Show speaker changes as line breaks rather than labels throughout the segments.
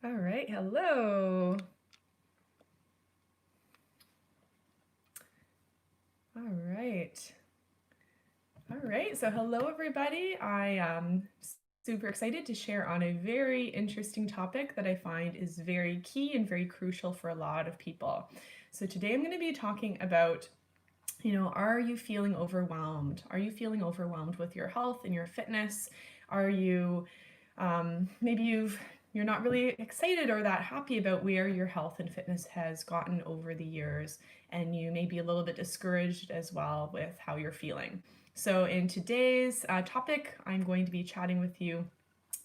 All right, hello. All right. All right, so hello everybody. I am super excited to share on a very interesting topic that I find is very key and very crucial for a lot of people. So today I'm going to be talking about, are you feeling overwhelmed? Are you feeling overwhelmed with your health and your fitness? Are you maybe you're not really excited or that happy about where your health and fitness has gotten over the years, and you may be a little bit discouraged as well with how you're feeling. So in today's topic, I'm going to be chatting with you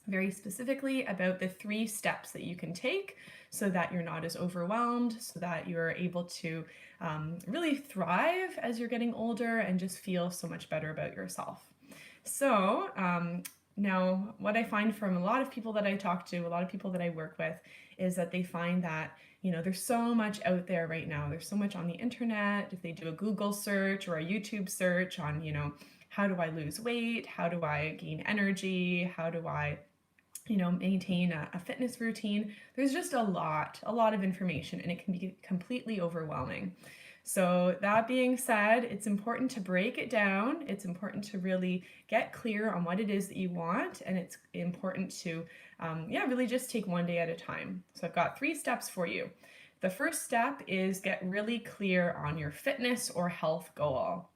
very specifically about the 3 steps that you can take so that you're not as overwhelmed, so that you're able to really thrive as you're getting older and just feel so much better about yourself. So, now, what I find from a lot of people that I talk to, a lot of people that I work with, is that they find that, there's so much out there right now. There's so much on the internet. If they do a Google search or a YouTube search on, how do I lose weight? How do I gain energy? How do I maintain a fitness routine? There's just a lot of information, and it can be completely overwhelming. So that being said, it's important to break it down. It's important to really get clear on what it is that you want, and it's important to, really just take one day at a time. So I've got 3 steps for you. The first step is get really clear on your fitness or health goal.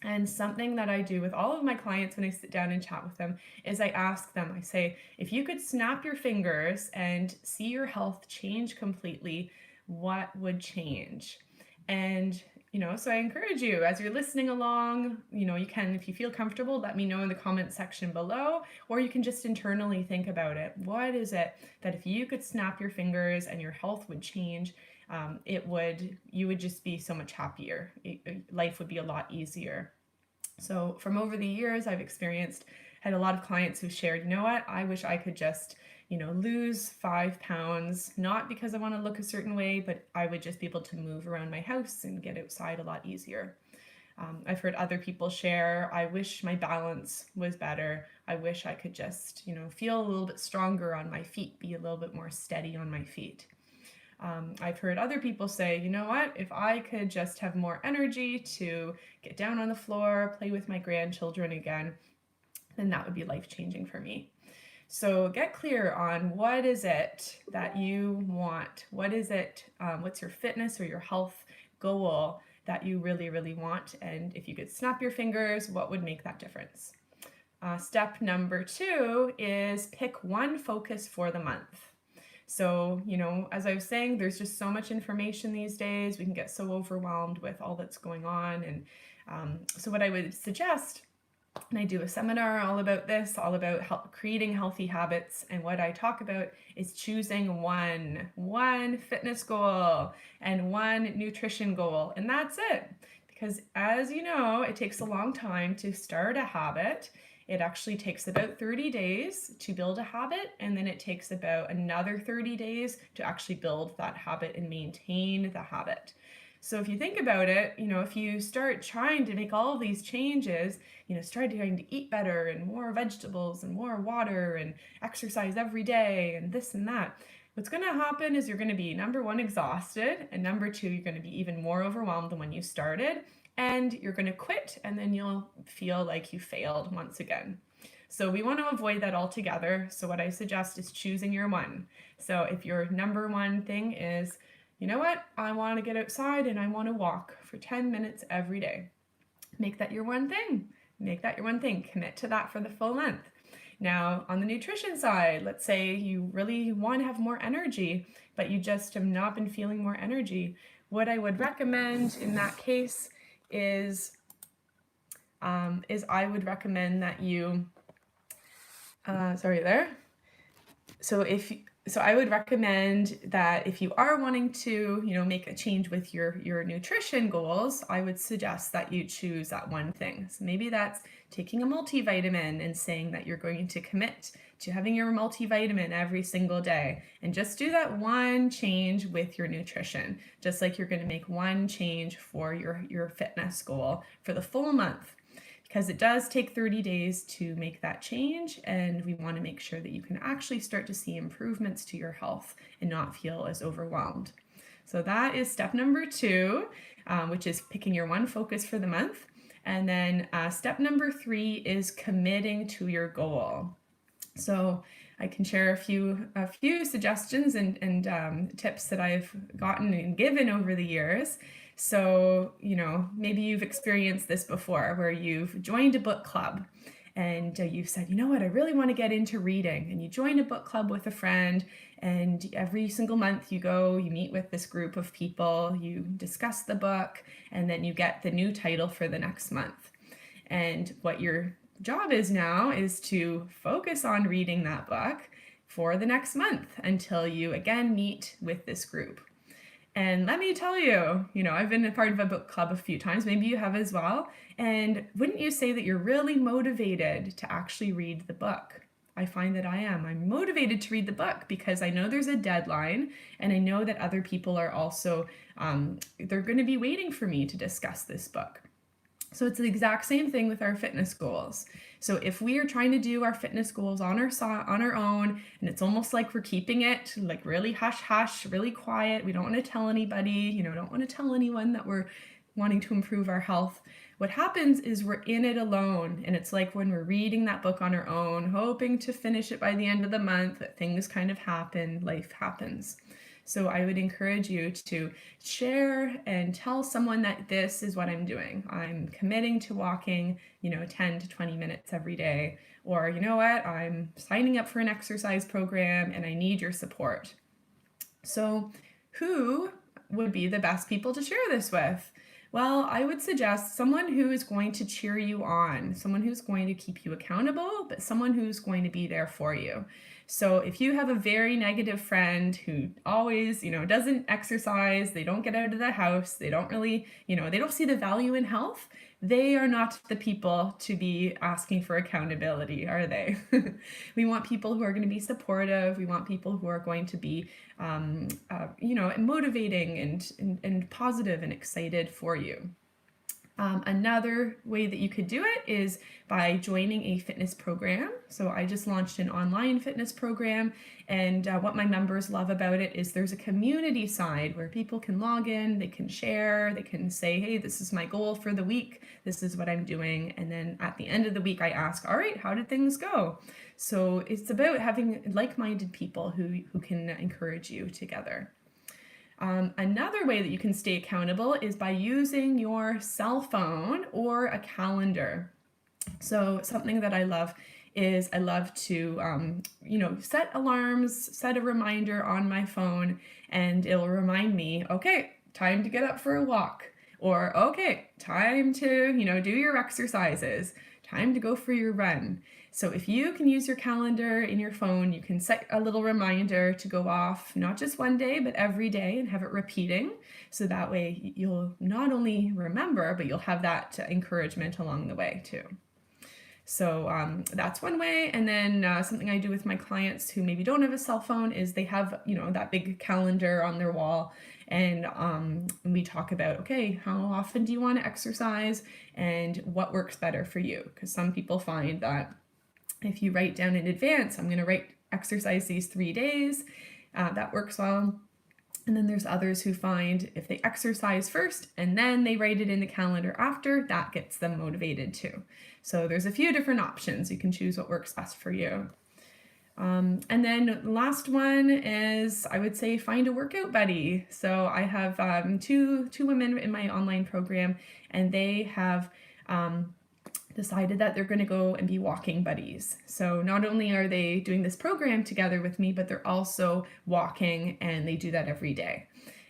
And something that I do with all of my clients when I sit down and chat with them is I ask them, I say, if you could snap your fingers and see your health change completely, what would change? And, so I encourage you as you're listening along, you can, if you feel comfortable, let me know in the comment section below, or you can just internally think about it. What is it that if you could snap your fingers and your health would change? You would just be so much happier. Life would be a lot easier. So from over the years, I've had a lot of clients who shared, I wish I could just, lose 5 pounds, not because I want to look a certain way, but I would just be able to move around my house and get outside a lot easier. I've heard other people share, I wish my balance was better. I wish I could just, feel a little bit stronger on my feet, be a little bit more steady on my feet. I've heard other people say, if I could just have more energy to get down on the floor, play with my grandchildren again, then that would be life-changing for me. So get clear on what is it that you want? What is it, what's your fitness or your health goal that you really, really want? And if you could snap your fingers, what would make that difference? Step number 2 is pick one focus for the month. So, as I was saying, there's just so much information these days. We can get so overwhelmed with all that's going on. And so what I would suggest, and I do a seminar all about this, all about creating healthy habits. And what I talk about is choosing one fitness goal and one nutrition goal. And that's it. Because as you know, it takes a long time to start a habit. It actually takes about 30 days to build a habit, and then it takes about another 30 days to actually build that habit and maintain the habit. So if you think about it, if you start trying to make all of these changes, start trying to eat better and more vegetables and more water and exercise every day and this and that, what's going to happen is you're going to be, number 1, exhausted, and number 2, you're going to be even more overwhelmed than when you started, and you're going to quit, and then you'll feel like you failed once again. So we want to avoid that altogether. So what I suggest is choosing your one. So if your number 1 thing is, I want to get outside and I want to walk for 10 minutes every day, make that your one thing. Make that your one thing. Commit to that for the full month. Now, on the nutrition side, let's say you really want to have more energy, but you just have not been feeling more energy. What I would recommend in that case is I would recommend that you, So I would recommend that if you are wanting to, make a change with your nutrition goals, I would suggest that you choose that one thing. So maybe that's taking a multivitamin and saying that you're going to commit to having your multivitamin every single day, and just do that one change with your nutrition, just like you're going to make one change for your fitness goal for the full month. because it does take 30 days to make that change, and we want to make sure that you can actually start to see improvements to your health and not feel as overwhelmed. So that is step number 2, which is picking your one focus for the month. And then step number 3 is committing to your goal. So I can share a few suggestions and tips that I've gotten and given over the years. So, maybe you've experienced this before, where you've joined a book club and you've said, you know what, I really want to get into reading. And you join a book club with a friend, and every single month you meet with this group of people, you discuss the book, and then you get the new title for the next month. And what your job is now is to focus on reading that book for the next month until you again meet with this group. And let me tell you, I've been a part of a book club a few times, maybe you have as well. And wouldn't you say that you're really motivated to actually read the book? I find that I am. I'm motivated to read the book because I know there's a deadline, and I know that other people are also, they're going to be waiting for me to discuss this book. So it's the exact same thing with our fitness goals. So if we are trying to do our fitness goals on our own, and it's almost like we're keeping it like really hush hush, really quiet, we don't want to tell anybody, don't want to tell anyone that we're wanting to improve our health. What happens is we're in it alone, and it's like when we're reading that book on our own, hoping to finish it by the end of the month, that things kind of happen, life happens. So I would encourage you to share and tell someone that this is what I'm doing. I'm committing to walking, 10 to 20 minutes every day. Or, you know what, I'm signing up for an exercise program and I need your support. So who would be the best people to share this with? Well, I would suggest someone who is going to cheer you on, someone who's going to keep you accountable, but someone who's going to be there for you. So if you have a very negative friend who always, doesn't exercise, they don't get out of the house, they don't really, they don't see the value in health, they are not the people to be asking for accountability, are they? We want people who are going to be supportive. We want people who are going to be, motivating and positive and excited for you. Another way that you could do it is by joining a fitness program. So I just launched an online fitness program, and what my members love about it is there's a community side where people can log in, they can share, they can say, hey, this is my goal for the week, this is what I'm doing, and then at the end of the week I ask, all right, how did things go? So it's about having like-minded people who can encourage you together. Another way that you can stay accountable is by using your cell phone or a calendar. So something that I love is I love to, set alarms, set a reminder on my phone, and it'll remind me, okay, time to get up for a walk, or okay, time to, do your exercises, time to go for your run. So if you can use your calendar in your phone, you can set a little reminder to go off, not just one day, but every day, and have it repeating. So that way you'll not only remember, but you'll have that encouragement along the way too. So that's one way. And then something I do with my clients who maybe don't have a cell phone is they have, that big calendar on their wall. And we talk about, okay, how often do you want to exercise and what works better for you? Because some people find that if you write down in advance, I'm going to exercise these 3 days, that works well. And then there's others who find if they exercise first and then they write it in the calendar after, that gets them motivated too. So there's a few different options. You can choose what works best for you. And then the last one is, I would say, find a workout buddy. So I have two women in my online program, and they have decided that they're going to go and be walking buddies. So not only are they doing this program together with me, but they're also walking, and they do that every day.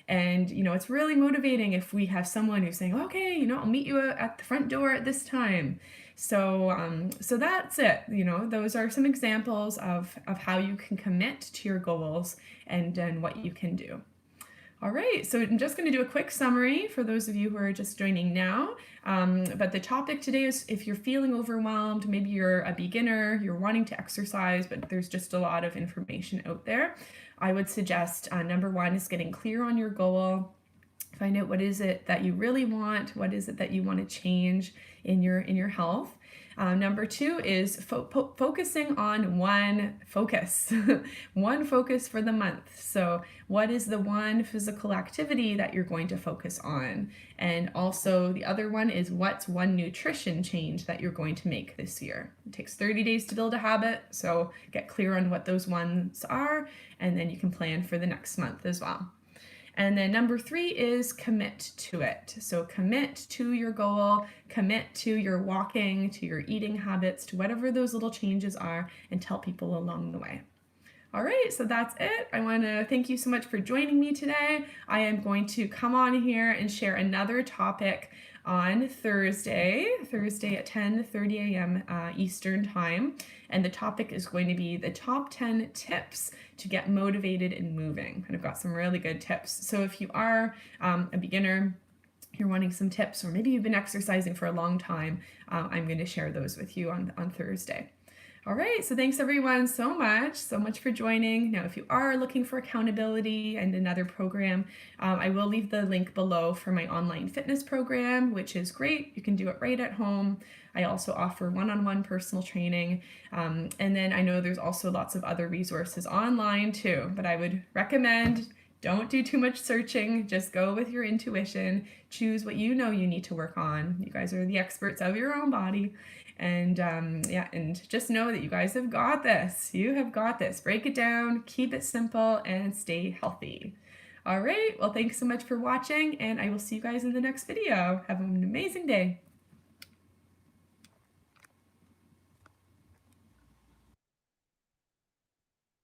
And, it's really motivating if we have someone who's saying, okay, I'll meet you at the front door at this time. So that's it. Those are some examples of how you can commit to your goals and what you can do. All right, so I'm just going to do a quick summary for those of you who are just joining now. But the topic today is if you're feeling overwhelmed, maybe you're a beginner, you're wanting to exercise, but there's just a lot of information out there. I would suggest number one is getting clear on your goal. Find out what is it that you really want, what is it that you want to change in your health. Number two is focusing on one focus, one focus for the month. So, what is the one physical activity that you're going to focus on? And also, the other one is what's one nutrition change that you're going to make this year? It takes 30 days to build a habit, so get clear on what those ones are, and then you can plan for the next month as well. And then number three is commit to it. So commit to your goal, commit to your walking, to your eating habits, to whatever those little changes are, and tell people along the way. All right, so that's it. I want to thank you so much for joining me today. I am going to come on here and share another topic on Thursday at 10:30 a.m. Eastern Time. And the topic is going to be the top 10 tips to get motivated and moving. And I've got some really good tips. So if you are a beginner, you're wanting some tips, or maybe you've been exercising for a long time, I'm going to share those with you on Thursday. All right, so thanks everyone so much for joining. Now, if you are looking for accountability and another program, I will leave the link below for my online fitness program, which is great. You can do it right at home. I also offer one-on-one personal training. And then I know there's also lots of other resources online too, but I would recommend don't do too much searching. Just go with your intuition. Choose what you know you need to work on. You guys are the experts of your own body. And and just know that you guys have got this. You have got this. Break it down, keep it simple, and stay healthy. All right. Well, thanks so much for watching, and I will see you guys in the next video. Have an amazing day.